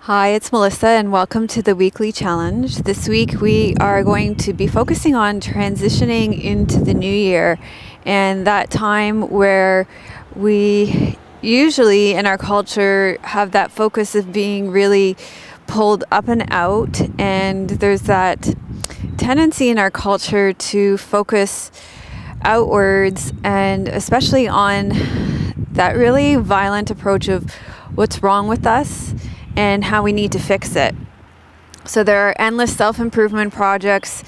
Hi, it's Melissa, and welcome to the weekly challenge. This week, we are going to be focusing on transitioning into the new year and that time where we usually in our culture have that focus of being really pulled up and out, and there's that tendency in our culture to focus outwards, and especially on that really violent approach of what's wrong with us and how we need to fix it. So there are endless self-improvement projects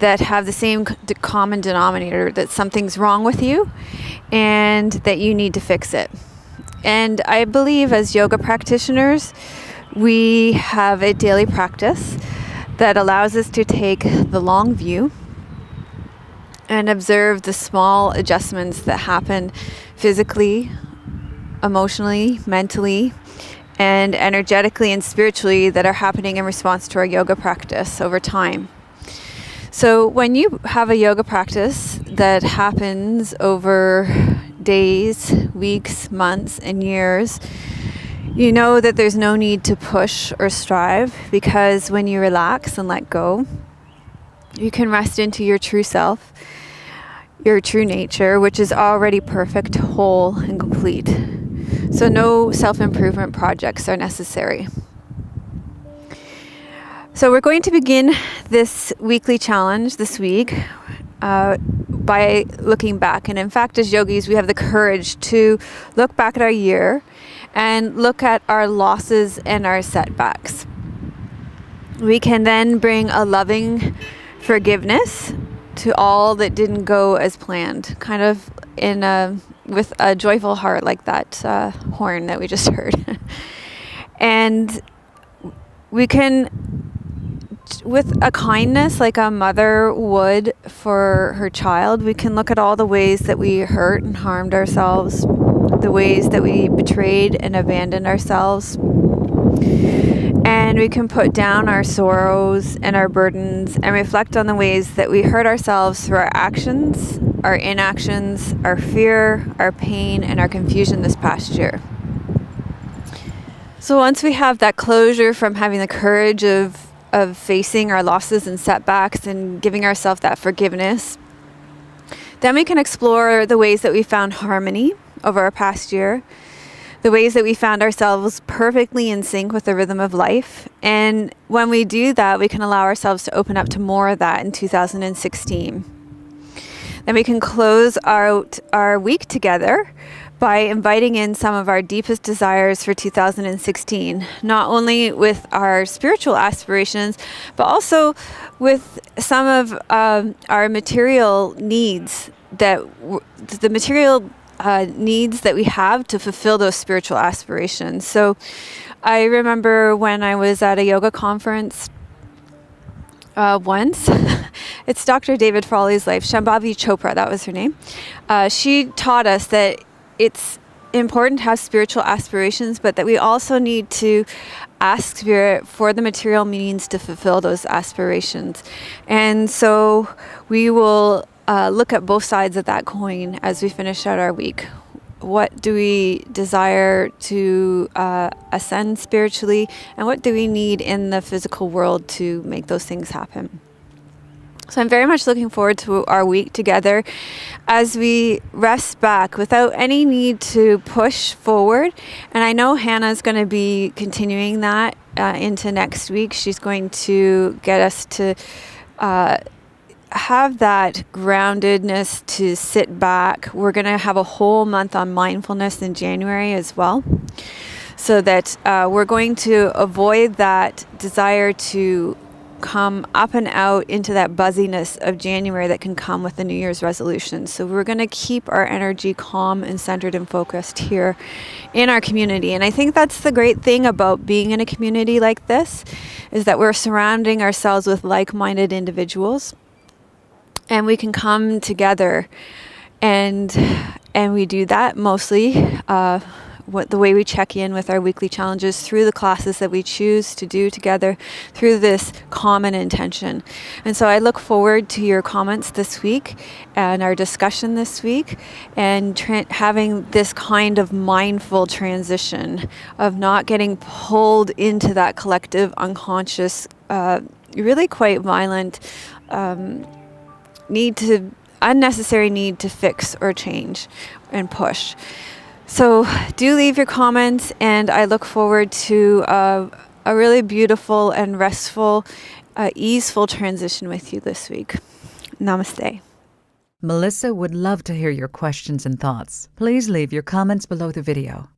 that have the same common denominator, that something's wrong with you and that you need to fix it. And I believe as yoga practitioners, we have a daily practice that allows us to take the long view and observe the small adjustments that happen physically, emotionally, mentally, and energetically and spiritually that are happening in response to our yoga practice over time. So when you have a yoga practice that happens over days, weeks, months, and years, you know that there's no need to push or strive, because when you relax and let go, you can rest into your true self, your true nature, which is already perfect, whole, and complete. So no self-improvement projects are necessary. So we're going to begin this weekly challenge this week by looking back. And in fact, as yogis, we have the courage to look back at our year and look at our losses and our setbacks. We can then bring a loving forgiveness to all that didn't go as planned, kind of with a joyful heart, like that horn that we just heard. And we can, with a kindness like a mother would for her child, we can look at all the ways that we hurt and harmed ourselves, the ways that we betrayed and abandoned ourselves. And we can put down our sorrows and our burdens and reflect on the ways that we hurt ourselves through our actions, our inactions, our fear, our pain, and our confusion this past year. So once we have that closure from having the courage of facing our losses and setbacks and giving ourselves that forgiveness, then we can explore the ways that we found harmony over our past year, the ways that we found ourselves perfectly in sync with the rhythm of life. And when we do that, we can allow ourselves to open up to more of that in 2016. Then we can close out our week together by inviting in some of our deepest desires for 2016, not only with our spiritual aspirations, but also with some of our material needs, the material needs that we have to fulfill those spiritual aspirations. So I remember when I was at a yoga conference once, it's Dr. David Frawley's life, Shambhavi Chopra, that was her name. She taught us that it's important to have spiritual aspirations, but that we also need to ask Spirit for the material means to fulfill those aspirations. And so we will look at both sides of that coin as we finish out our week. What do we desire to ascend spiritually, and what do we need in the physical world to make those things happen? So I'm very much looking forward to our week together as we rest back without any need to push forward. And I know Hannah's going to be continuing that into next week. She's going to get us to have that groundedness to sit back. We're going to have a whole month on mindfulness in January as well, so that we're going to avoid that desire to come up and out into that buzziness of January that can come with the New Year's resolution. So we're going to keep our energy calm and centered and focused here in our community. And I think that's the great thing about being in a community like this, is that we're surrounding ourselves with like-minded individuals, and we can come together, and we do that mostly what the way we check in with our weekly challenges through the classes that we choose to do together through this common intention. And so I look forward to your comments this week and our discussion this week, and having this kind of mindful transition of not getting pulled into that collective unconscious, really quite violent unnecessary need to fix or change and push. So do leave your comments, and I look forward to a really beautiful and restful, easeful transition with you this week. Namaste. Melissa would love to hear your questions and thoughts. Please leave your comments below the video.